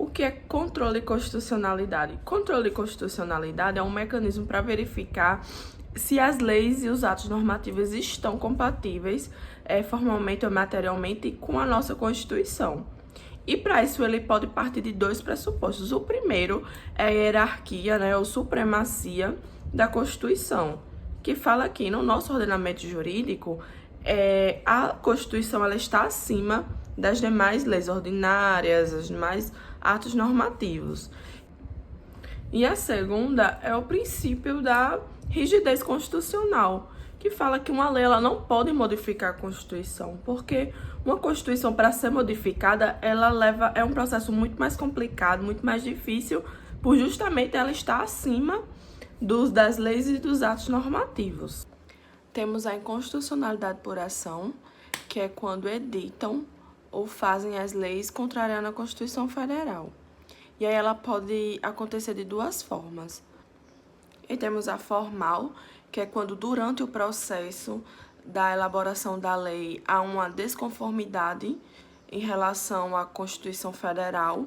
O que é controle de constitucionalidade? Controle de constitucionalidade é um mecanismo para verificar se as leis e os atos normativos estão compatíveis formalmente ou materialmente com a nossa Constituição. E para isso ele pode partir de dois pressupostos. O primeiro é a hierarquia, ou supremacia da Constituição, que fala que no nosso ordenamento jurídico a Constituição ela está acima das demais leis ordinárias, os demais atos normativos. E a segunda é o princípio da rigidez constitucional, que fala que uma lei ela não pode modificar a Constituição, porque uma Constituição, para ser modificada, é um processo muito mais complicado, muito mais difícil, por justamente ela estar acima das leis e dos atos normativos. Temos a inconstitucionalidade por ação, que é quando editam ou fazem as leis contrariando a Constituição Federal. E aí ela pode acontecer de duas formas. E temos a formal, que é quando durante o processo da elaboração da lei há uma desconformidade em relação à Constituição Federal.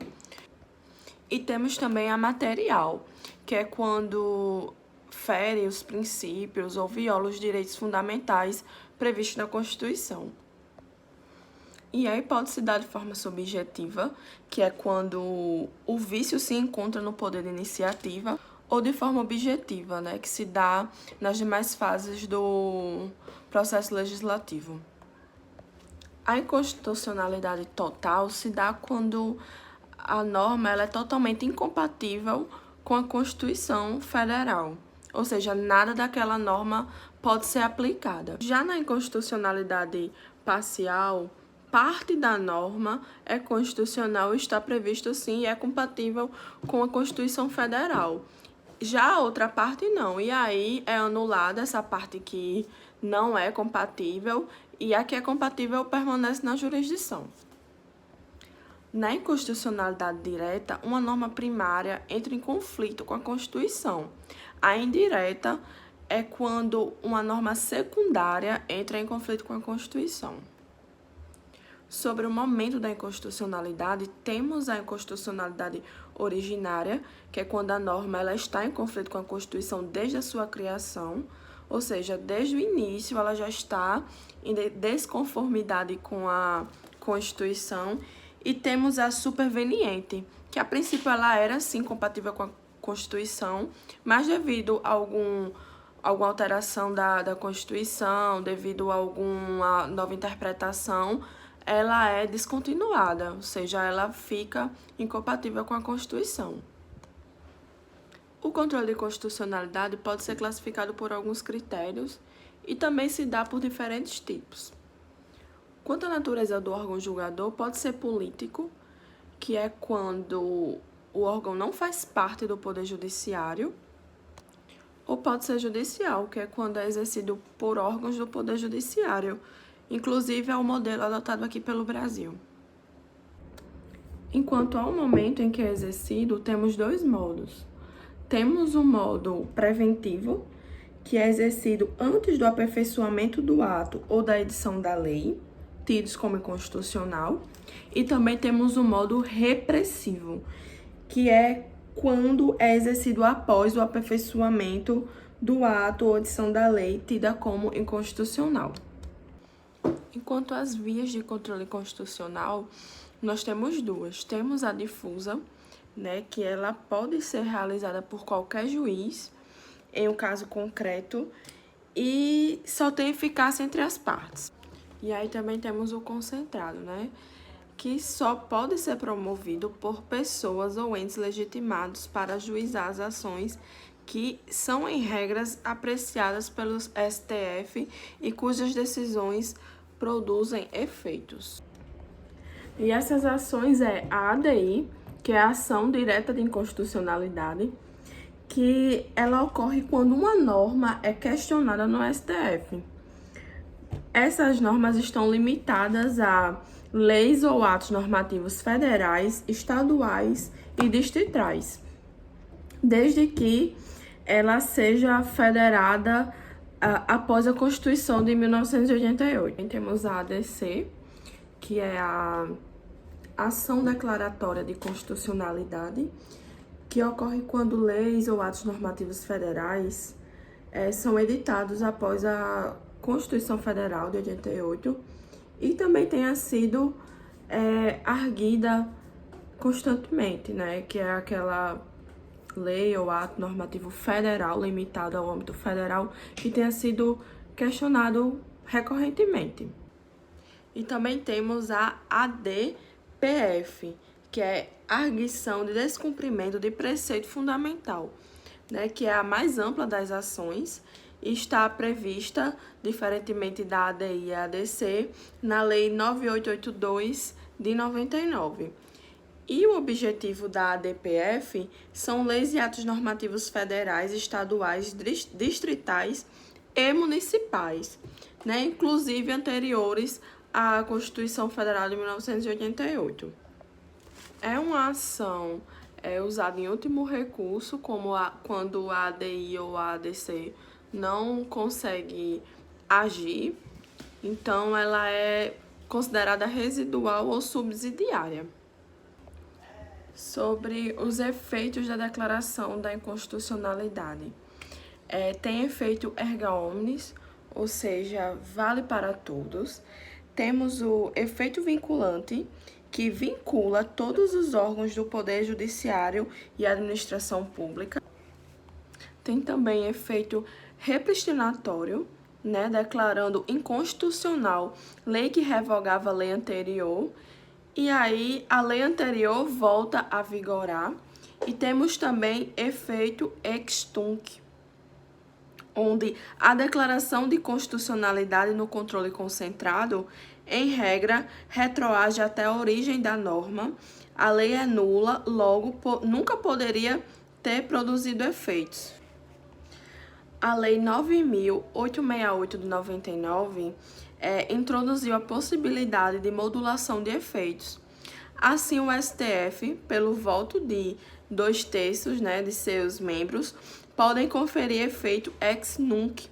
E temos também a material, que é quando fere os princípios ou viola os direitos fundamentais previstos na Constituição. E aí pode se dar de forma subjetiva, que é quando o vício se encontra no poder de iniciativa, ou de forma objetiva, que se dá nas demais fases do processo legislativo. A inconstitucionalidade total se dá quando a norma ela é totalmente incompatível com a Constituição Federal, ou seja, nada daquela norma pode ser aplicada. Já na inconstitucionalidade parcial, parte da norma é constitucional, está previsto sim e é compatível com a Constituição Federal. Já a outra parte não, e aí é anulada essa parte que não é compatível e a que é compatível permanece na jurisdição. Na inconstitucionalidade direta, uma norma primária entra em conflito com a Constituição. A indireta é quando uma norma secundária entra em conflito com a Constituição. Sobre o momento da inconstitucionalidade, temos a inconstitucionalidade originária, que é quando a norma ela está em conflito com a Constituição desde a sua criação, ou seja, desde o início ela já está em desconformidade com a Constituição. E temos a superveniente, que a princípio ela era sim compatível com a Constituição, mas devido a alguma alteração da Constituição, devido a alguma nova interpretação, ela é descontinuada, ou seja, ela fica incompatível com a Constituição. O controle de constitucionalidade pode ser classificado por alguns critérios e também se dá por diferentes tipos. Quanto à natureza do órgão julgador, pode ser político, que é quando o órgão não faz parte do Poder Judiciário, ou pode ser judicial, que é quando é exercido por órgãos do Poder Judiciário. Inclusive, é o modelo adotado aqui pelo Brasil. Enquanto ao momento em que é exercido, temos dois modos. Temos o modo preventivo, que é exercido antes do aperfeiçoamento do ato ou da edição da lei, tidos como inconstitucional, e também temos o modo repressivo, que é quando é exercido após o aperfeiçoamento do ato ou edição da lei, tida como inconstitucional. Enquanto às vias de controle constitucional, nós temos duas. Temos a difusa, que ela pode ser realizada por qualquer juiz, em um caso concreto, e só tem eficácia entre as partes. E aí também temos o concentrado, que só pode ser promovido por pessoas ou entes legitimados para ajuizar as ações que são, em regras, apreciadas pelos STF e cujas decisões produzem efeitos. E essas ações é a ADI, que é a ação direta de inconstitucionalidade, que ela ocorre quando uma norma é questionada no STF. Essas normas estão limitadas a leis ou atos normativos federais, estaduais e distritais, desde que ela seja federada após a Constituição de 1988. Temos a ADC, que é a ação declaratória de constitucionalidade, que ocorre quando leis ou atos normativos federais são editados após a Constituição Federal de 88 e também tenha sido arguida constantemente, né? Que é aquela lei ou ato normativo federal limitado ao âmbito federal que tenha sido questionado recorrentemente. E também temos a ADPF, que é arguição de descumprimento de preceito fundamental, né, que é a mais ampla das ações e está prevista, diferentemente da ADI e ADC, na Lei 9882 de 99. E o objetivo da ADPF são leis e atos normativos federais, estaduais, distritais e municipais, né, inclusive anteriores à Constituição Federal de 1988. É uma ação usada em último recurso, quando a ADI ou a ADC não consegue agir, então ela é considerada residual ou subsidiária. Sobre os efeitos da declaração da inconstitucionalidade. Tem efeito erga omnes, ou seja, vale para todos. Temos o efeito vinculante, que vincula todos os órgãos do Poder Judiciário e Administração Pública. Tem também efeito repristinatório, né, declarando inconstitucional lei que revogava a lei anterior, e aí a lei anterior volta a vigorar. E temos também efeito ex tunc, onde a declaração de constitucionalidade no controle concentrado, em regra, retroage até a origem da norma, a lei é nula, logo nunca poderia ter produzido efeitos. A Lei 9.868 de 99 introduziu a possibilidade de modulação de efeitos. Assim, o STF, pelo voto de 2/3, né, de seus membros, podem conferir efeito ex nunc,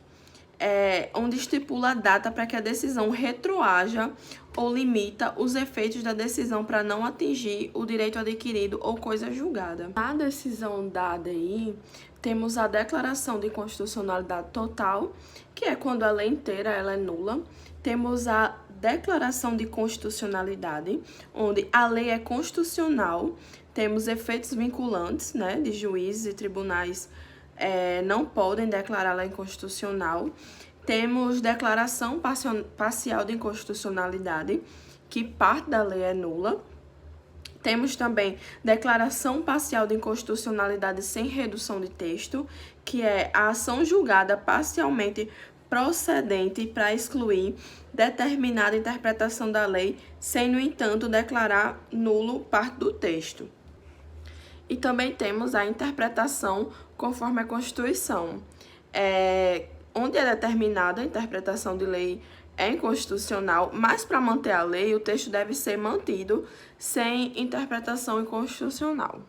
onde estipula a data para que a decisão retroaja ou limita os efeitos da decisão para não atingir o direito adquirido ou coisa julgada. Na decisão da ADI, temos a declaração de constitucionalidade total, que é quando a lei inteira ela é nula. Temos a declaração de constitucionalidade, onde a lei é constitucional. Temos efeitos vinculantes, né, de juízes e tribunais não podem declará-la inconstitucional. Temos declaração parcial de inconstitucionalidade, que parte da lei é nula. Temos também declaração parcial de inconstitucionalidade sem redução de texto, que é a ação julgada parcialmente procedente para excluir determinada interpretação da lei, sem, no entanto, declarar nulo parte do texto. E também temos a interpretação conforme a Constituição, onde é determinada a interpretação de lei é inconstitucional, mas para manter a lei, o texto deve ser mantido sem interpretação inconstitucional.